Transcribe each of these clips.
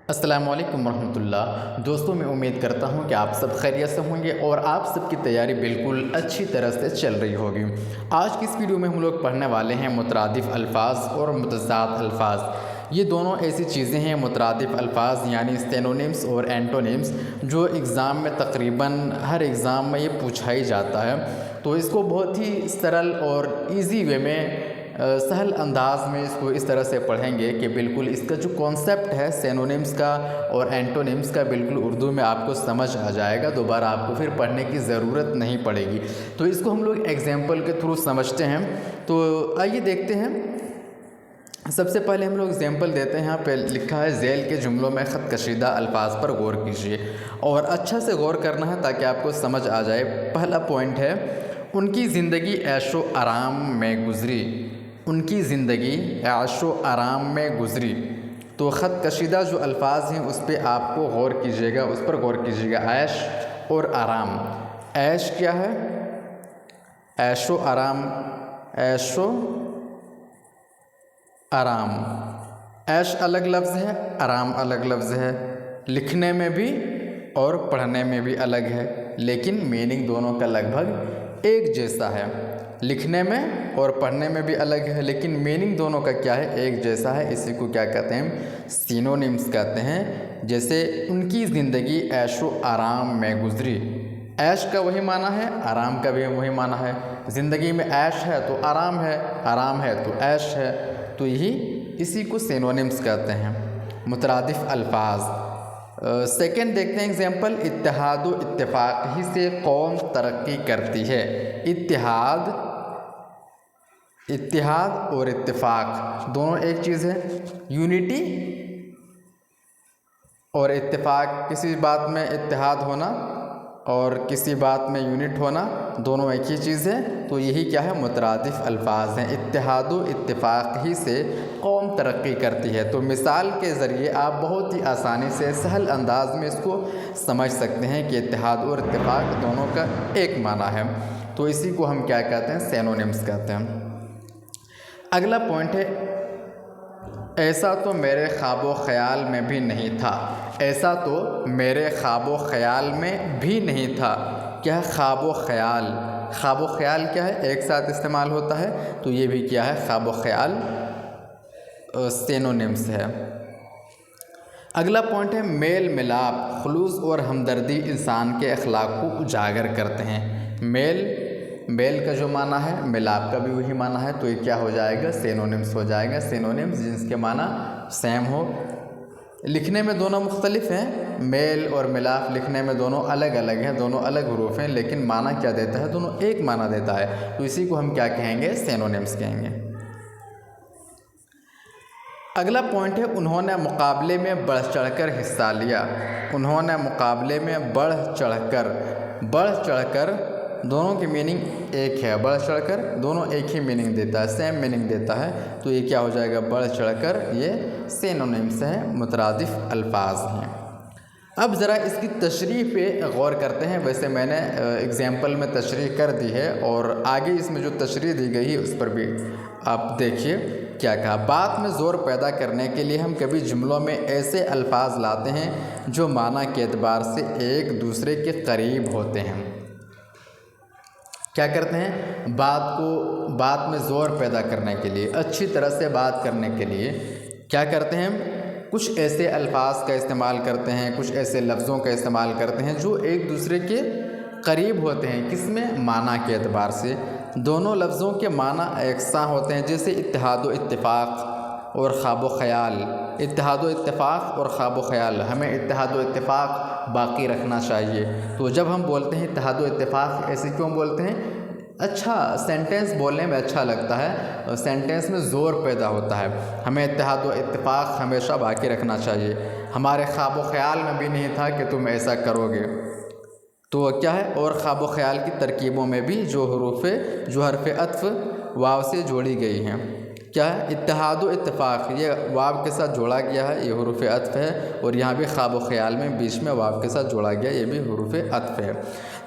अस्सलामु अलैकुम रहमतुल्लाह। दोस्तों, मैं उम्मीद करता हूं कि आप सब खैरियत से होंगे और आप सबकी तैयारी बिल्कुल अच्छी तरह से चल रही होगी। आज की इस वीडियो में हम लोग पढ़ने वाले हैं मुतरादिफ़ अल्फाज और मुतज़ाद अल्फाज। ये दोनों ऐसी चीज़ें हैं, मुतरादिफ़ अल्फाज यानी सिनोनिम्स और एंटोनिम्स, जो एग्ज़ाम में तकरीबन हर एग्ज़ाम में ये पूछा ही जाता है। तो इसको बहुत ही सरल और ईज़ी वे में सहल अंदाज में इसको इस तरह से पढ़ेंगे कि बिल्कुल इसका जो कॉन्सेप्ट है सिनोनिम्स का और एंटोनिम्स का बिल्कुल उर्दू में आपको समझ आ जाएगा। दोबारा आपको फिर पढ़ने की ज़रूरत नहीं पड़ेगी। तो इसको हम लोग एग्जाम्पल के थ्रू समझते हैं। तो आइए देखते हैं। सबसे पहले हम लोग एग्जाम्पल देते हैं। यहाँ पे लिखा है, झेल के जुमलों में ख़त कशीदा अल्फाज पर गौर कीजिए और अच्छा से गौर करना है ताकि आपको समझ आ जाए। पहला पॉइंट है, उनकी ज़िंदगी ऐशो आराम में गुजरी। उनकी ज़िंदगी ऐशो आराम में गुजरी। तो ख़त कशीदा जो अल्फाज हैं उस पर आपको गौर कीजिएगा, उस पर गौर कीजिएगा। ऐश और आराम। ऐश क्या है? ऐशो आराम। ऐशो आराम। ऐश अलग लफ्ज़ है, आराम अलग लफ्ज़ है। लिखने में भी और पढ़ने में भी अलग है, लेकिन मीनिंग दोनों का लगभग एक जैसा है। लिखने में और पढ़ने में भी अलग है, लेकिन मीनिंग दोनों का क्या है? एक जैसा है। इसी को क्या कहते हैं? सिनोनिम्स कहते हैं। जैसे उनकी ज़िंदगी ऐशो आराम में गुजरी। ऐश का वही माना है, आराम का भी वही माना है। ज़िंदगी में ऐश है तो आराम है, आराम है तो ऐश है। तो यही इसी को सिनोनिम्स कहते हैं, मुतरादिफ़ अल्फाज। सेकेंड देखते हैं एग्जाम्पल। इत्तेहाद व इत्तेफाक ही से कौम तरक्की करती है। इत्तिहाद और इत्तेफाक दोनों एक चीज़ है। यूनिटी और इत्तेफाक, किसी बात में इत्तिहाद होना और किसी बात में यूनिट होना, दोनों एक ही चीज़ है। तो यही क्या है? मुतरादिफ़ अल्फाज हैं। इत्तिहाद व इत्तेफाक ही से कौम तरक्की करती है। तो मिसाल के ज़रिए आप बहुत ही आसानी से सहल अंदाज में इसको समझ सकते हैं कि इत्तिहाद और इत्तेफाक दोनों का एक माना है। तो इसी को हम क्या कहते हैं? सिनोनिम्स कहते हैं। अगला पॉइंट है, ऐसा तो मेरे ख्वाबो ख्याल में भी नहीं था। ऐसा तो मेरे ख्वाबो ख्याल में भी नहीं था। क्या है ख्वाबो ख्याल? ख्वाबो ख्याल क्या है? एक साथ इस्तेमाल होता है। तो ये भी क्या है? ख्वाबो ख्याल सिनोनिम्स है। अगला पॉइंट है, मेल मिलाप, खुलूस और हमदर्दी इंसान के अखलाक को उजागर करते हैं। मेल का जो माना है, मिलाप का भी वही माना है। तो ये क्या हो जाएगा? सिनोनिम्स हो जाएगा। सिनोनिम्स जिसके माना सेम हो। लिखने में दोनों मुख्तलिफ हैं। मेल और मिलाप लिखने में दोनों अलग अलग हैं, दोनों अलग हरूफ हैं, लेकिन माना क्या देता है? दोनों एक माना देता है। तो इसी को हम क्या कहेंगे? सिनोनिम्स कहेंगे। अगला पॉइंट है, उन्होंने मुकाबले में बढ़ चढ़कर हिस्सा लिया। उन्होंने मुकाबले में बढ़ चढ़कर दोनों की मीनिंग एक है। बढ़ चढ़कर दोनों एक ही मीनिंग देता है, सेम मीनिंग देता है। तो ये क्या हो जाएगा? बढ़ चढ़कर। ये सिनोनिम्स हैं, मुतरादिफ़ अल्फाज हैं। अब ज़रा इसकी तशरीह पे गौर करते हैं। वैसे मैंने एग्जाम्पल में तशरीह कर दी है और आगे इसमें जो तशरीह दी गई है उस पर भी आप देखिए क्या कहा। बात में ज़ोर पैदा करने के लिए हम कभी जुमलों में ऐसे अल्फाज लाते हैं जो माना के एतबार से एक दूसरे के करीब होते हैं। क्या करते हैं? बात में ज़ोर पैदा करने के लिए, अच्छी तरह से बात करने के लिए क्या करते हैं? कुछ ऐसे अल्फाज का इस्तेमाल करते हैं, कुछ ऐसे लफ्ज़ों का इस्तेमाल करते हैं जो एक दूसरे के करीब होते हैं। किसमें? माना के एतबार से। दोनों लफ्ज़ों के माना एकसां होते हैं। जैसे इत्तिहाद व इत्तेफाक और ख्वाबो ख़याल। इत्तिहाद व इत्तेफाक और ख्वाबो ख़याल, हमें इत्तिहाद व इत्तेफाक बाकी रखना चाहिए। तो जब हम बोलते हैं इत्तिहाद व इत्तेफाक, ऐसे क्यों बोलते हैं? अच्छा, सेंटेंस बोलने में अच्छा लगता है, सेंटेंस में ज़ोर पैदा होता है। हमें इत्तिहाद व इत्तेफाक हमेशा बाकी रखना चाहिए। हमारे ख्वाबो ख़याल में भी नहीं था कि तुम ऐसा करोगे। तो क्या है? और ख्वाबो ख़याल की तरकीबों में भी जो हर्फ़ अत्फ़ वाव से जोड़ी गई हैं। क्या है? इत्तिहाद व इत्तेफाक, ये वाव के साथ जोड़ा गया है, ये हुरूफ़ अत्फ़ है। और यहाँ भी ख्वाबो ख़याल में बीच में वाव के साथ जोड़ा गया, ये भी हुरूफ़ अत्फ़ है।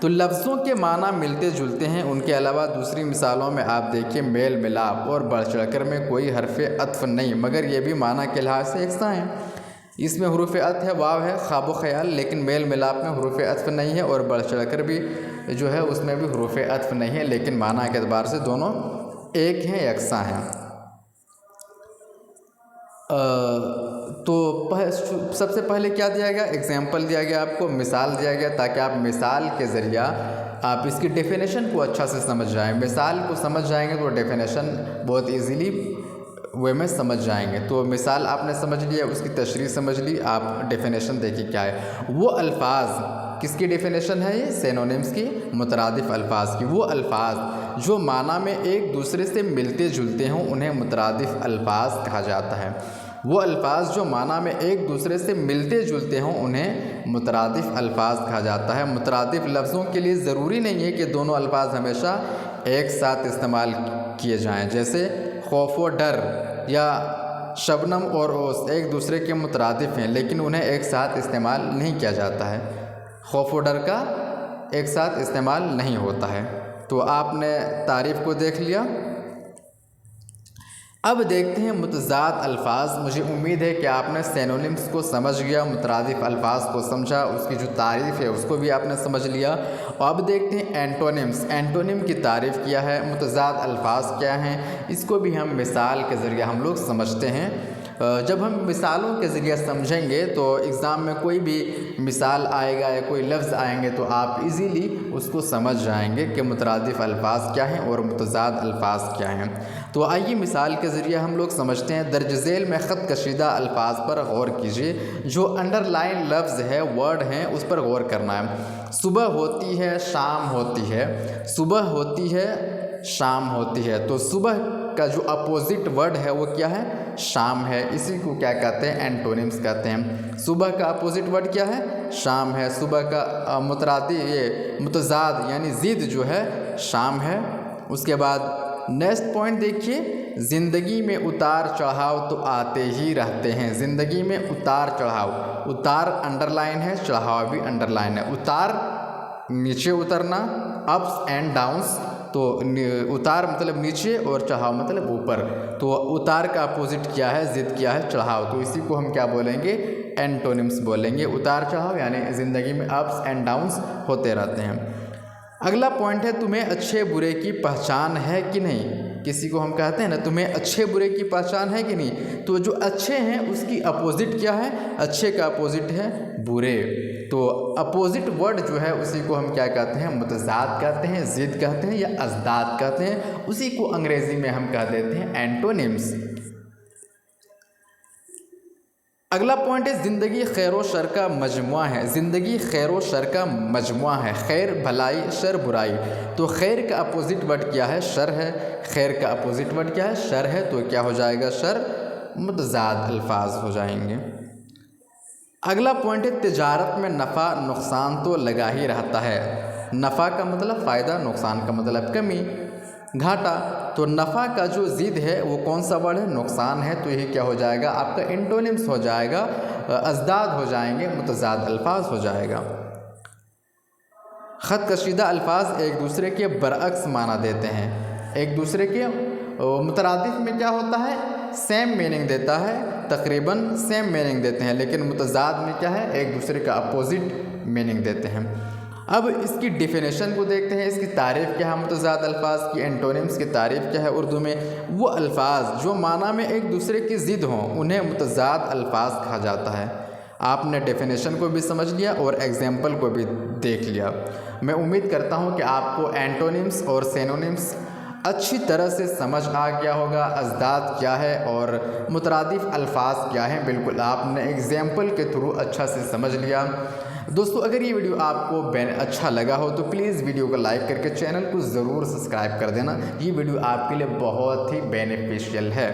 तो लफ्ज़ों के माना मिलते जुलते हैं। उनके अलावा दूसरी मिसालों में आप देखिए, मेल मिलाप और बढ़ चढ़कर में कोई हर्फ़ अत्फ़ नहीं, मगर ये भी माना के लिहाज से एकसां हैं। इसमें हरूफ अत्फ है, वाव है, ख्वाब ख्याल, लेकिन मेल मिलाप में हरूफ अत्फ नहीं है और बढ़ चढ़कर भी जो है उसमें भी हरूफ अत्फ नहीं है, लेकिन माना के एतबार से दोनों एक हैं, यकसा हैं। तो सबसे पहले क्या दिया गया, एग्जाम्पल दिया गया, आपको मिसाल दिया गया, ताकि आप मिसाल के ज़रिया आप इसकी डेफिनेशन को अच्छा से समझ जाएं। मिसाल को समझ जाएंगे तो डेफिनेशन बहुत इजीली वे में समझ जाएंगे। तो मिसाल आपने समझ लिया, उसकी तशरीह समझ ली, आप डेफिनेशन देखिए क्या है। वो अल्फाज, किसकी डेफिनेशन है ये, सिनोनिम्स की, मुतरादिफ अल्फाज की। वो अल्फाज जो माना में एक दूसरे से मिलते जुलते हों उन्हें मुतरादिफ अल्फाज कहा जाता है। वो अल्फाज जो माना में एक दूसरे से मिलते जुलते हों उन्हें मुतरादिफ अल्फाज कहा जाता है। मुतरादिफ लफ्ज़ों के लिए ज़रूरी नहीं है कि दोनों अल्फाज हमेशा एक साथ इस्तेमाल किए जाएं। जैसे खौफ व डर या शबनम और ओस एक दूसरे के मुतरादिफ हैं, लेकिन उन्हें एक साथ इस्तेमाल नहीं किया जाता है। खौफ व डर का एक साथ इस्तेमाल नहीं होता है। तो आपने तारीफ़ को देख लिया। अब देखते हैं मुतज़ाद अल्फाज। मुझे उम्मीद है कि आपने सिनोनिम्स को समझ गया, मुतरादिफ अल्फाज को समझा, उसकी जो तारीफ़ है उसको भी आपने समझ लिया। और अब देखते हैं एंटोनिम्स। एंटोनिम की तारीफ़ किया है, मुतज़ाद अल्फाज क्या हैं, इसको भी हम मिसाल के ज़रिए हम लोग समझते हैं। जब हम मिसालों के ज़रिए समझेंगे तो एग्ज़ाम में कोई भी मिसाल आएगा या कोई लफ्ज़ आएंगे तो आप इजीली उसको समझ जाएंगे कि मुतरादिफ अल्फाज क्या हैं और मुतज़ाद अल्फाज क्या हैं। तो आइए मिसाल के ज़रिए हम लोग समझते हैं। दर्ज झेल में ख़त कशीदा अल्फाज पर गौर कीजिए। जो अंडरलाइन लफ्ज़ है, वर्ड हैं, उस पर गौर करना है। सुबह होती है, शाम होती है, सुबह होती है, शाम होती है। तो सुबह का जो अपोजिट वर्ड है वो क्या है, शाम है। इसी को क्या कहते हैं, एंटोनिम्स कहते हैं। सुबह का अपोजिट वर्ड क्या है, शाम है। सुबह का मुतज़ाद यानी ज़िद जो है शाम है। उसके बाद नेक्स्ट पॉइंट देखिए, ज़िंदगी में उतार चढ़ाव तो आते ही रहते हैं। ज़िंदगी में उतार चढ़ाव, उतार अंडरलाइन है, चढ़ाव भी अंडरलाइन है। उतार नीचे उतरना, अप्स एंड डाउन्स। तो उतार मतलब नीचे और चढ़ाव मतलब ऊपर। तो उतार का अपोजिट क्या है, ज़िद क्या है, चढ़ाव। तो इसी को हम क्या बोलेंगे, एंटोनिम्स बोलेंगे। उतार चढ़ाव यानी ज़िंदगी में अप्स एंड डाउन्स होते रहते हैं। अगला पॉइंट है, तुम्हें अच्छे बुरे की पहचान है कि नहीं। किसी को हम कहते हैं ना, तुम्हें अच्छे बुरे की पहचान है कि नहीं। तो जो अच्छे हैं उसकी अपोजिट क्या है, अच्छे का अपोजिट है बुरे। तो अपोजिट वर्ड जो है उसी को हम क्या कहते हैं, मुतज़ाद कहते हैं, ज़िद कहते हैं या अज़दाद कहते हैं। उसी को अंग्रेज़ी में हम कह देते हैं एंटोनिम्स। अगला पॉइंट है, ज़िंदगी खैर व शर का मजमुआ है। ज़िंदगी खैर व शर का मजमुआ है। खैर भलाई, शर बुराई। तो खैर का अपोजिट वर्ड क्या है, शर है। खैर का अपोजिट वर्ड क्या है, शर है। तो क्या हो जाएगा, शर। मुतज़ाद अल्फाज हो जाएंगे। अगला पॉइंट है, तिजारत में नफ़ा नुकसान तो लगा ही रहता है। नफ़ा का मतलब फ़ायदा, नुकसान का मतलब कमी, घाटा। तो नफ़ा का जो ज़िद है वो कौन सा वर्ड है, नुकसान है। तो यही क्या हो जाएगा, आपका एंटोनिम्स हो जाएगा, अज़दाद हो जाएंगे, मुतज़ाद अल्फाज हो जाएगा। ख़त कशीदा अल्फाज एक दूसरे के बरअक्स माना देते हैं। एक दूसरे के मुतरादिफ में क्या होता है, सेम मीनिंग देता है, तकरीबन सेम मीनिंग देते हैं। लेकिन मुतज़ाद में क्या है, एक दूसरे का अपोजिट मीनिंग देते हैं। अब इसकी डेफिनेशन को देखते हैं, इसकी तारीफ़ क्या है मुतज़ाद अल्फाज की, एंटोनिम्स की तारीफ़ क्या है उर्दू में। वो अल्फाज जो माना में एक दूसरे की ज़िद हों उन्हें मुतज़ाद अल्फाज कहा जाता है। आपने डेफिनेशन को भी समझ लिया और एग्जाम्पल को भी देख लिया। मैं उम्मीद करता हूँ कि आपको एंटोनिम्स और सिनोनिम्स अच्छी तरह से समझ आ गया होगा। अज़दाद क्या है और मुतरादिफ अल्फाज क्या हैं, बिल्कुल आपने एग्जाम्पल के थ्रू अच्छा से समझ लिया। दोस्तों, अगर ये वीडियो आपको अच्छा लगा हो तो प्लीज़ वीडियो को लाइक करके चैनल को ज़रूर सब्सक्राइब कर देना। ये वीडियो आपके लिए बहुत ही बेनिफिशियल है।